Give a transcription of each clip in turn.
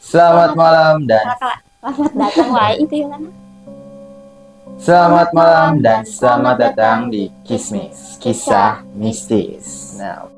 Selamat malam dan Selamat datang wah itu yang mana? selamat malam dan selamat datang di Kismis, kisah mistis. Nah,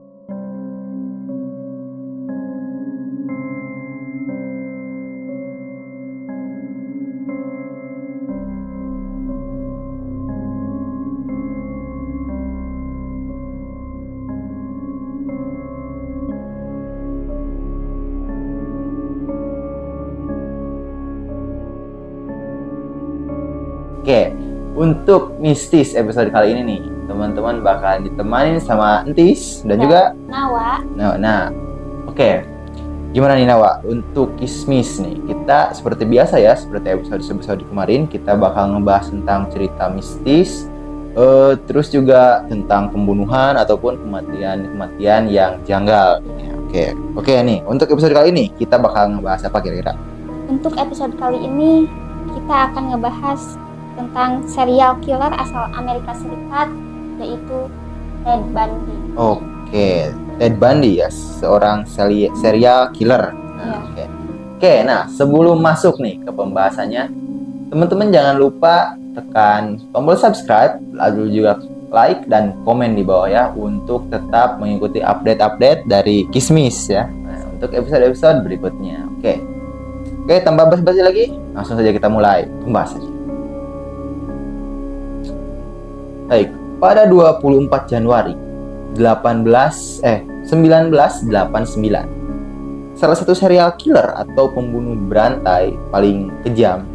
oke, untuk mistis episode kali ini nih, teman-teman bakalan ditemani sama Entis dan juga Nawa. Nah, oke. Gimana nih Nawa? Untuk Kismis nih, kita seperti biasa ya, seperti episode kemarin, kita bakal ngebahas tentang cerita mistis, terus juga tentang pembunuhan ataupun kematian yang janggal. Ya, oke nih. Untuk episode kali ini, kita bakal ngebahas apa kira-kira? Untuk episode kali ini kita akan ngebahas tentang serial killer asal Amerika Serikat, yaitu Ted Bundy. Oke, Ted Bundy ya, seorang serial killer. Nah, Oke, nah sebelum masuk nih ke pembahasannya, teman-teman jangan lupa tekan tombol subscribe, lalu juga like dan komen di bawah ya untuk tetap mengikuti update-update dari Kismis ya. Nah, untuk episode-episode berikutnya. Oke, tanpa basa-basi lagi, langsung saja kita mulai pembahasannya. Baik, pada 24 Januari 1989, salah satu serial killer atau pembunuh berantai paling kejam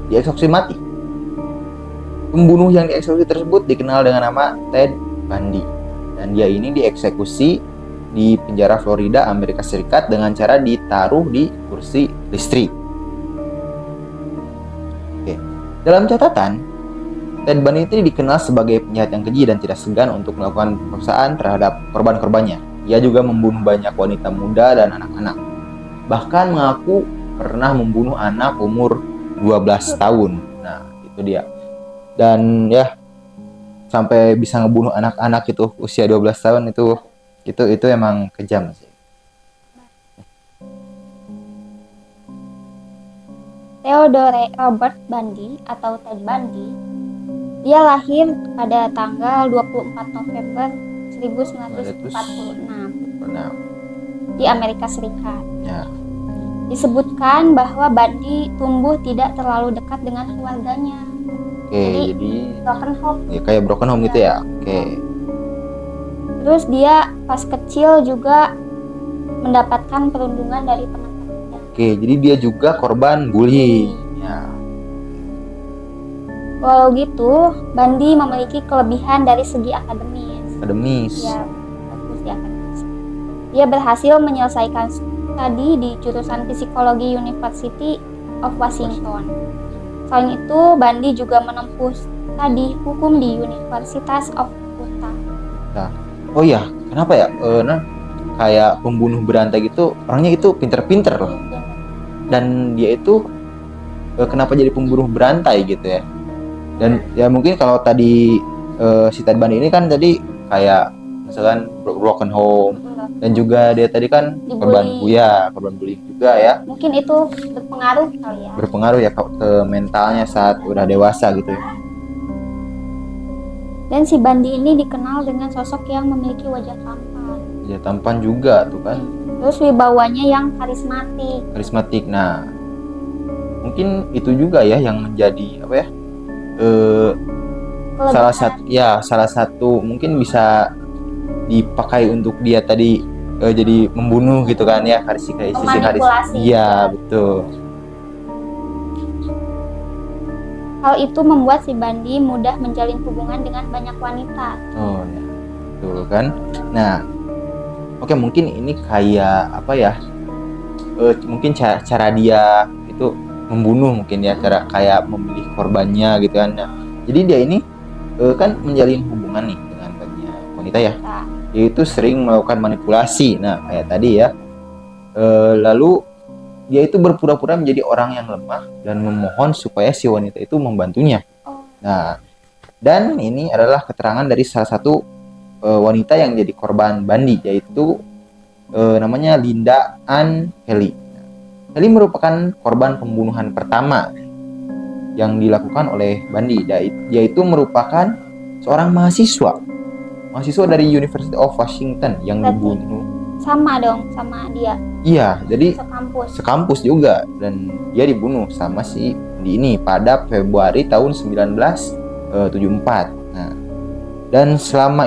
dieksekusi mati. Pembunuh yang dieksekusi tersebut dikenal dengan nama Ted Bundy, dan dia ini dieksekusi di penjara Florida, Amerika Serikat dengan cara ditaruh di kursi listrik. Dalam catatan, Ted Bundy itu dikenal sebagai penjahat yang keji dan tidak segan untuk melakukan pemerkosaan terhadap korban-korbannya. Ia juga membunuh banyak wanita muda dan anak-anak. Bahkan mengaku pernah membunuh anak umur 12 tahun. Nah, itu dia. Dan ya, sampai bisa ngebunuh anak-anak itu usia 12 tahun itu emang kejam sih. Theodore Robert Bundy atau Ted Bundy, dia lahir pada tanggal 24 November 1946 di Amerika Serikat. Ya. Disebutkan bahwa Bundy tumbuh tidak terlalu dekat dengan keluarganya. Jadi broken home. Ya, kayak broken home gitu ya. Terus dia pas kecil juga mendapatkan perundungan dari teman-temannya. Jadi dia juga korban bullying. Ya. Walau gitu, Bundy memiliki kelebihan dari segi akademis. Ya, bagus di akademis. Dia berhasil menyelesaikan studi di jurusan psikologi University of Washington. Selain itu, Bundy juga menempuh studi hukum di Universitas of Utah. Nah, oh ya, kenapa ya? Kayak pembunuh berantai gitu, orangnya itu pinter-pinter loh. Dan dia itu kenapa jadi pembunuh berantai gitu ya? Dan ya mungkin kalau tadi si Ted Bundy ini kan tadi kayak misalkan broken home, dan juga dia tadi kan korban bullying juga ya. Mungkin itu berpengaruh kali ya. Berpengaruh ya ke mentalnya saat udah dewasa gitu ya. Dan si Bundy ini dikenal dengan sosok yang memiliki wajah tampan. Ya tampan juga tuh kan. Terus wibawanya yang karismatik. Nah, mungkin itu juga ya yang menjadi apa ya? Salah satu mungkin bisa dipakai untuk dia tadi jadi membunuh gitu kan ya, sisi karismatik. Iya, betul. Hal itu membuat si Bundy mudah menjalin hubungan dengan banyak wanita. Oh ya, betul kan. Nah, oke, mungkin ini kayak apa ya? Mungkin cara dia itu membunuh mungkin ya, cara kayak memilih korbannya gitu kan. Nah, jadi dia ini kan menjalin hubungan nih dengan banyak wanita ya. Yaitu sering melakukan manipulasi. Nah, kayak tadi ya. Lalu dia itu berpura-pura menjadi orang yang lemah dan memohon supaya si wanita itu membantunya. Nah, dan ini adalah keterangan dari salah satu wanita yang jadi korban Bundy, yaitu namanya Linda Ann Kelly. Sally merupakan korban pembunuhan pertama yang dilakukan oleh Bundy, yaitu merupakan seorang mahasiswa dari University of Washington yang Berarti dibunuh. Sama dong sama dia. Iya, jadi sekampus juga, dan dia dibunuh sama si Bundy ini pada Februari tahun 1974. Nah, dan selama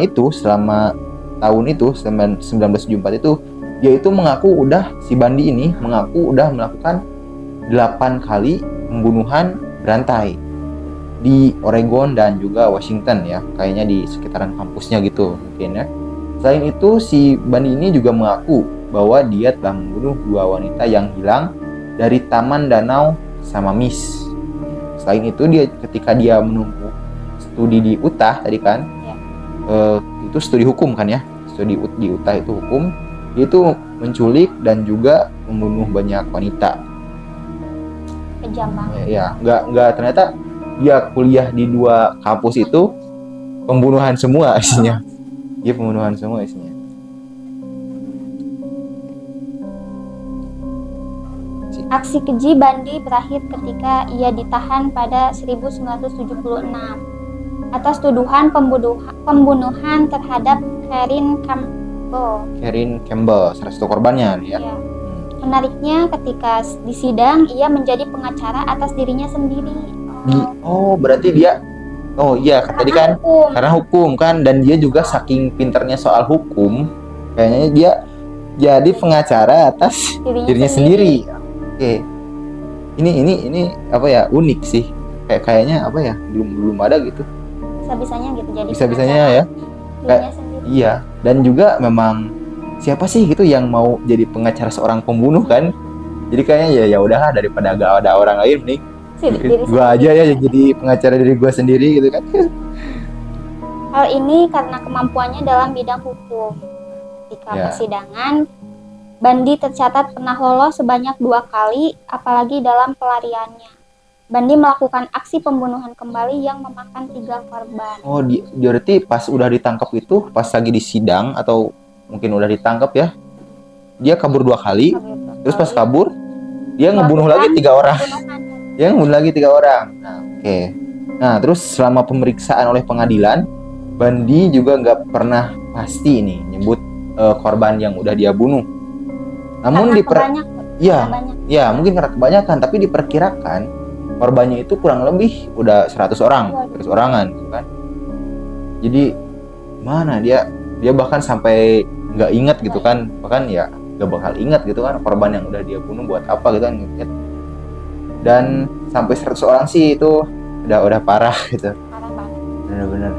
tahun itu 1974 itu dia itu si Bundy ini mengaku udah melakukan 8 kali pembunuhan berantai di Oregon dan juga Washington ya, kayaknya di sekitaran kampusnya gitu mungkin ya. Selain itu, si Bundy ini juga mengaku bahwa dia telah membunuh 2 wanita yang hilang dari Taman Danau Samamis. Selain itu, ketika dia menempuh studi di Utah tadi kan, itu studi hukum kan ya, studi di Utah itu hukum, dia itu menculik dan juga membunuh banyak wanita. Kejam banget. Ya, nggak ternyata dia kuliah di 2 kampus itu pembunuhan semua isinya. Dia pembunuhan semua isinya. Aksi keji Bundy berakhir ketika ia ditahan pada 1976 atas tuduhan pembunuhan terhadap Karen Campbell, salah satu korbannya ya. Menariknya, ketika di sidang ia menjadi pengacara atas dirinya sendiri. Berarti dia tadi kan karena hukum kan, dan dia juga saking pinternya soal hukum, kayaknya dia jadi pengacara atas dirinya sendiri. Oke. Ini apa ya, unik sih. Kayaknya apa ya, belum ada gitu. Bisa-bisanya gitu jadi. Bisa-bisanya ya. Iya, dan juga memang siapa sih gitu yang mau jadi pengacara seorang pembunuh kan? Jadi kayaknya ya udahlah, daripada gak ada orang lain nih. Gua aja ya jadi pengacara diri gua sendiri gitu kan. Hal ini karena kemampuannya dalam bidang hukum. Ketika persidangan, Bundy tercatat pernah lolos sebanyak 2 kali, apalagi dalam pelariannya. Bundy melakukan aksi pembunuhan kembali yang memakan 3 korban. Dia berarti pas udah ditangkap itu, pas lagi di sidang atau mungkin udah ditangkap ya, dia kabur 2 kali. Terus pas kabur, dia ngebunuh lagi 3 orang. Nah, oke. Nah, terus selama pemeriksaan oleh pengadilan, Bundy juga nggak pernah pasti nih nyebut korban yang udah dia bunuh. Namun mungkin karena kebanyakan, tapi diperkirakan korbannya itu kurang lebih udah 100 orangan gitu kan. Jadi mana dia bahkan sampai nggak ingat gitu kan, bahkan ya nggak bakal ingat gitu kan korban yang udah dia bunuh buat apa gitu kan. Dan sampai 100 orang sih itu udah parah gitu. Parah banget. Bener-bener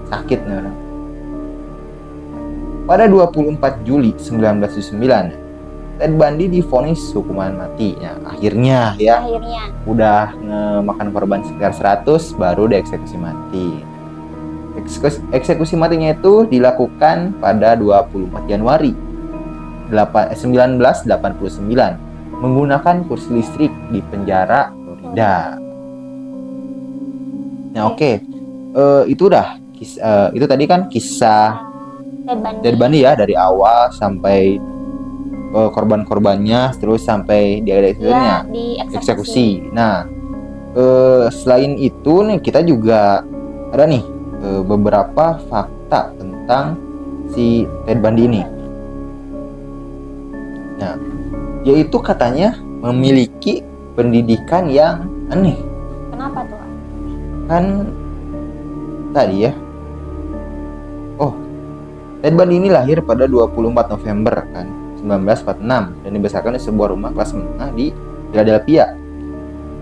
sakit nih orang. Pada 24 Juli 1979, Ted Bundy divonis hukuman mati. Nah, akhirnya udah ngemakan korban sekitar 100 baru dieksekusi mati. Eksekusi matinya itu dilakukan pada 24 Januari 1989 menggunakan kursi listrik di penjara Florida. Nah, oke. Itu itu tadi kan kisah Ted Bundy ya, dari awal sampai korban-korbannya, terus sampai dia dieksekusi. Nah, selain itu nih kita juga ada nih beberapa fakta tentang si Ted Bundy ini. Nah, yaitu katanya memiliki pendidikan yang aneh. Kenapa tuh? Kan tadi ya. Ted Bundy ini lahir pada 24 November kan 1946 dan dibesarkan di sebuah rumah kelas menengah di Philadelphia.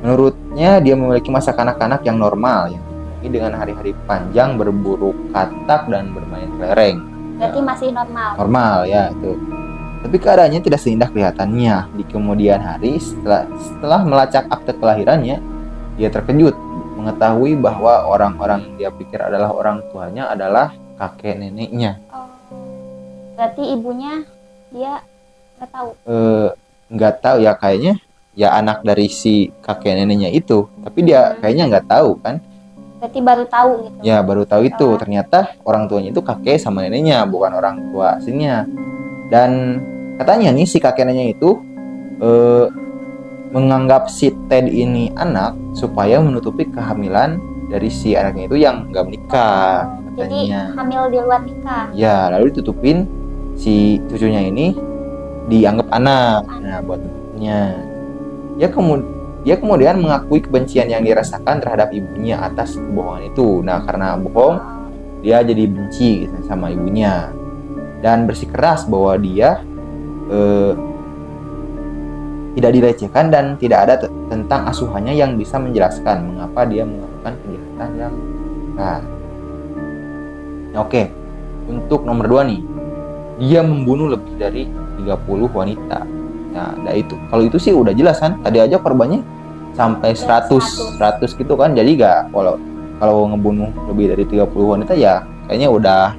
Menurutnya dia memiliki masa kanak-kanak yang normal, yang dipenuhi dengan hari-hari panjang berburu katak dan bermain kelereng. Berarti masih normal. Normal ya itu. Tapi keadaannya tidak seindah kelihatannya. Di kemudian hari setelah melacak akte kelahirannya, dia terkejut mengetahui bahwa orang-orang yang dia pikir adalah orang tuanya adalah kakek neneknya. Berarti ibunya dia nggak tahu. Nggak tahu ya, kayaknya ya anak dari si kakek neneknya itu. Tapi dia kayaknya nggak tahu kan. Berarti baru tahu gitu. Ya baru tahu itu. Ternyata orang tuanya itu kakek sama neneknya, bukan orang tua aslinya. Dan katanya nih si kakek neneknya itu menganggap si Ted ini anak supaya menutupi kehamilan dari si anaknya itu yang nggak menikah Jadi katanya. hamil di luar nikah. Ya, lalu ditutupin si cucunya ini dianggap anak. Nah, buat tutupnya. Dia kemudian mengakui kebencian yang dirasakan terhadap ibunya atas kebohongan itu. Nah, karena bohong, dia jadi benci gitu sama ibunya dan bersikeras bahwa dia tidak dilecehkan dan tidak ada tentang asuhannya yang bisa menjelaskan mengapa dia melakukan kejahatan yang nah. Oke, untuk nomor 2 nih, dia membunuh lebih dari 30 wanita. Nah, itu kalau itu sih udah jelas kan, tadi aja korbannya sampai 100 gitu kan, jadi kalau ngebunuh lebih dari 30 wanita ya kayaknya udah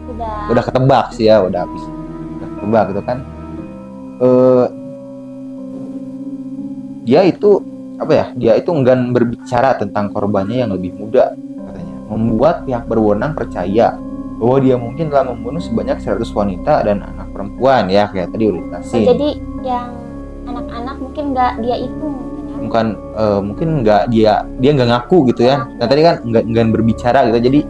ketebak sih ya, udah ketebak gitu kan. Dia itu enggan berbicara tentang korbannya yang lebih muda katanya, membuat pihak berwenang percaya bahwa dia mungkin telah membunuh sebanyak 100 wanita dan anak perempuan ya, kayak tadi udah jelasin. Jadi yang anak-anak mungkin nggak dia hitung bukan mungkin nggak dia nggak ngaku gitu ya. Nah tadi kan enggan berbicara gitu, jadi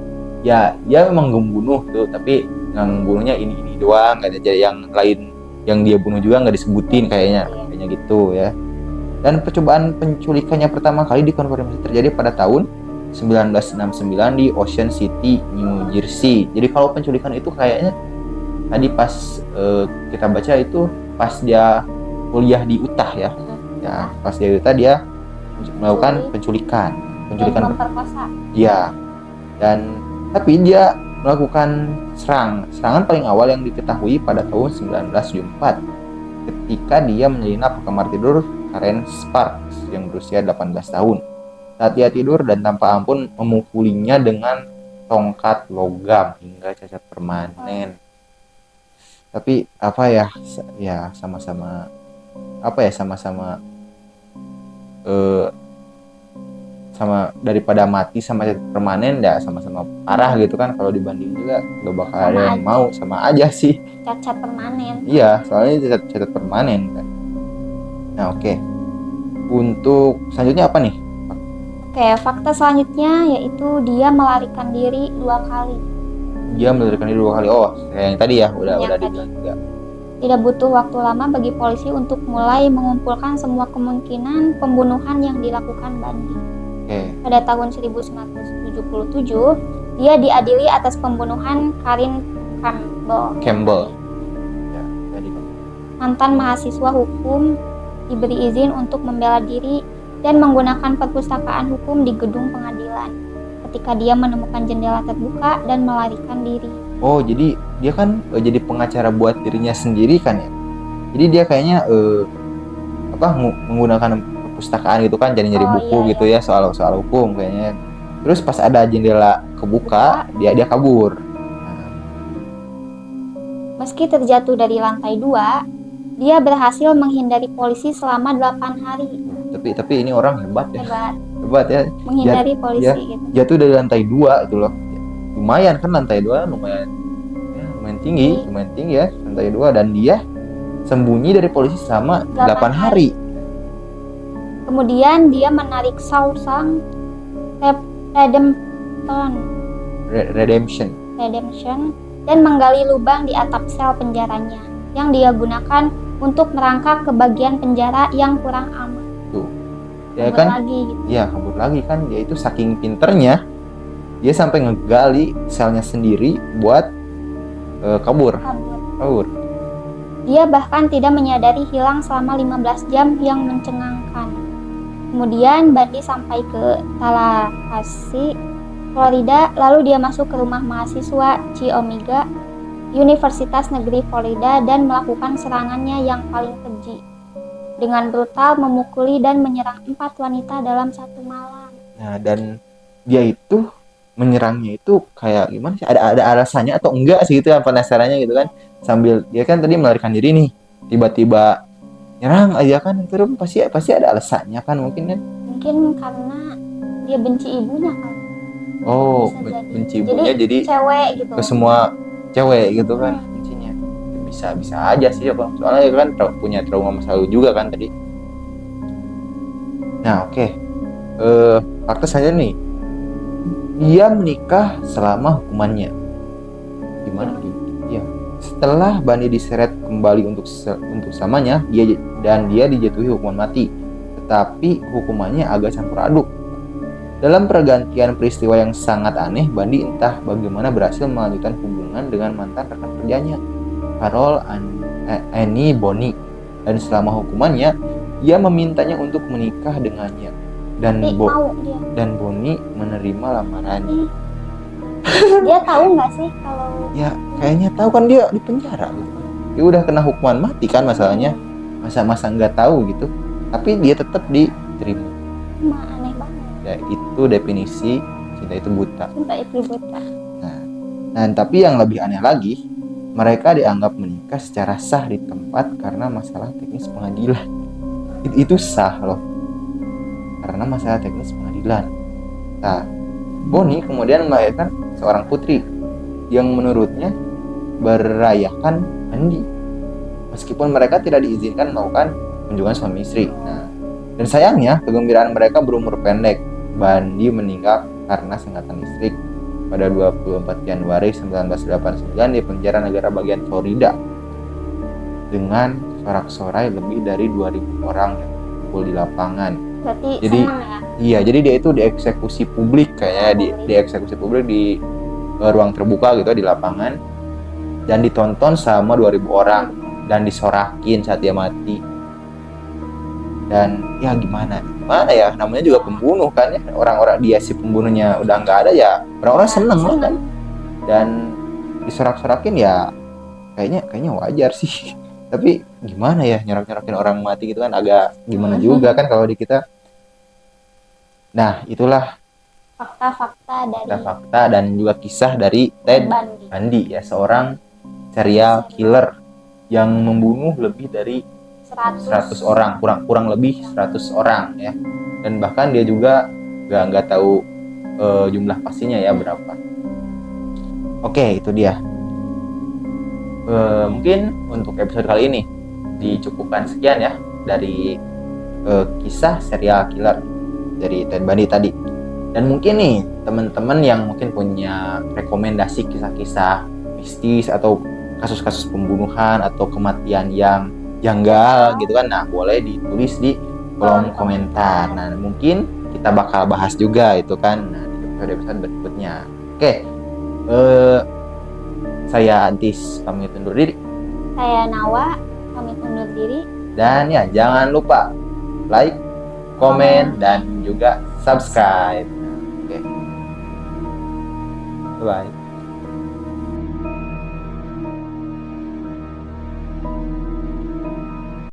ya memang membunuh tuh, tapi yang membunuhnya ini doang, nggak ada yang lain yang dia bunuh juga nggak disebutin kayaknya gitu ya. Dan percobaan penculikannya pertama kali dikonfirmasi terjadi pada tahun 1969 di Ocean City, New Jersey. Jadi kalau penculikan itu kayaknya tadi pas kita baca itu pas dia kuliah di Utah ya. Ya, pas dia di Utah dia melakukan penculikan memperkosa. Iya. Dan tapi dia melakukan serangan paling awal yang diketahui pada tahun 1974 ketika dia menyelinap ke kamar tidur Karen Sparks yang berusia 18 tahun. Saat dia tidur dan tanpa ampun memukulinya dengan tongkat logam hingga cacat permanen. Tapi sama-sama sama daripada mati sama cacat permanen ya sama-sama parah gitu kan, kalau dibanding juga gak bakal ada yang mau, sama aja sih. Cacat permanen. Iya, soalnya cacat permanen kan. Nah oke. Untuk selanjutnya apa nih? Oke, fakta selanjutnya yaitu dia melarikan diri 2 kali. Dia melarikan diri 2 kali. Oh, kayak yang tadi ya, udah dibilang juga. Tidak butuh waktu lama bagi polisi untuk mulai mengumpulkan semua kemungkinan pembunuhan yang dilakukan Bundy. Pada tahun 1977, dia diadili atas pembunuhan Karen Campbell. Mantan mahasiswa hukum diberi izin untuk membela diri dan menggunakan perpustakaan hukum di gedung pengadilan ketika dia menemukan jendela terbuka dan melarikan diri. Oh, jadi dia kan jadi pengacara buat dirinya sendiri kan ya. Jadi dia kayaknya menggunakan perpustakaan gitu kan, jadi nyari buku gitu ya, soal hukum kayaknya. Terus pas ada jendela kebuka, dia kabur. Meski terjatuh dari lantai 2, dia berhasil menghindari polisi selama 8 hari. Tapi ini orang hebat ya. Menghindari polisi gitu. Jatuh dari lantai 2 itu loh. Lumayan kan, lantai 2 lumayan tinggi ya, lantai 2, dan dia sembunyi dari polisi selama 8 hari. Kemudian dia menarik Shawshank Redemption dan menggali lubang di atap sel penjaranya yang dia gunakan untuk merangkak ke bagian penjara yang kurang aman. Tuh. Ya kan? Kabur lagi kan. Dia itu saking pinternya, dia sampai ngegali selnya sendiri buat kabur. Dia bahkan tidak menyadari hilang selama 15 jam yang mencengangkan. Kemudian Bundy sampai ke Tallahassee, Florida, lalu dia masuk ke rumah mahasiswa Chi Omega, Universitas Negeri Florida, dan melakukan serangannya yang paling keji. Dengan brutal memukuli dan menyerang 4 wanita dalam 1 malam. Nah, dan dia itu menyerangnya itu kayak gimana sih? Ada alasannya atau enggak sih, itu yang penasarannya gitu kan. Sambil dia kan tadi melarikan diri nih, tiba-tiba nyerang aja kan, itu pasti ada alasannya kan, mungkin kan. Mungkin karena dia benci ibunya kan. Oh, benci ibunya jadi cewek gitu. Ke semua cewek gitu kan bencinya. Bisa aja sih ya, soalnya kan punya trauma masa lalu juga kan tadi. Nah, oke. Fakta saja nih. Dia menikah selama hukumannya. Gimana gitu? Ya. Setelah Bandi diseret kembali untuk selamanya, dia dijatuhi hukuman mati. Tetapi hukumannya agak campur aduk. Dalam pergantian peristiwa yang sangat aneh, Bandi entah bagaimana berhasil melanjutkan hubungan dengan mantan rekan kerjanya, Carol Annie Boni. Dan selama hukumannya, dia memintanya untuk menikah dengannya. Dan Boni menerima lamarannya. Dia tahu nggak sih kalau? Ya kayaknya tahu kan, dia di penjara gitu. Dia udah kena hukuman mati kan masalahnya. Masa nggak tahu gitu. Tapi dia tetap diterima. Aneh banget. Ya itu definisi cinta itu buta. Cinta itu buta. Nah, tapi yang lebih aneh lagi, mereka dianggap menikah secara sah di tempat karena masalah teknis pengadilan. Itu sah loh. Karena masalah teknis pengadilan. Nah, Boni kemudian melahirkan seorang putri yang menurutnya berayakan Bandi, meskipun mereka tidak diizinkan melakukan kunjungan suami istri. Nah, dan sayangnya kegembiraan mereka berumur pendek. Bandi meninggal karena sengatan listrik pada 24 Januari 1989 di penjara negara bagian Florida dengan sorak-sorai lebih dari 2.000 orang yang kumpul di lapangan. Berarti jadi senang ya? Iya, jadi dia itu dieksekusi publik kayaknya, dieksekusi publik di ruang terbuka gitu di lapangan, dan ditonton sama 2.000 orang dan disorakin saat dia mati. Dan ya gimana ya, namanya juga pembunuh kan ya, orang-orang dia si pembunuhnya udah nggak ada ya, orang-orang seneng lah kan, dan disorak-sorakin ya kayaknya wajar sih. Tapi gimana ya, nyorak-nyorakin orang mati gitu kan agak gimana juga kan kalau di kita. Nah, itulah fakta dan juga kisah dari Ted Bundy ya, seorang serial killer yang membunuh lebih dari 100 orang, kurang lebih 100 orang ya. Dan bahkan dia juga nggak tahu jumlah pastinya ya berapa. Oke, itu dia. Mungkin untuk episode kali ini dicukupkan sekian ya dari kisah serial killer dari Ted Bundy tadi. Dan mungkin nih teman-teman yang mungkin punya rekomendasi kisah-kisah mistis atau kasus-kasus pembunuhan atau kematian yang janggal gitu kan, nah boleh ditulis di kolom komentar. Nah mungkin kita bakal bahas juga itu kan, nah di episode berikutnya. Oke, saya Antis pamit undur diri. Saya Nawa pamit undur diri. Dan ya jangan lupa like, komen, dan juga subscribe. Oke. Bye.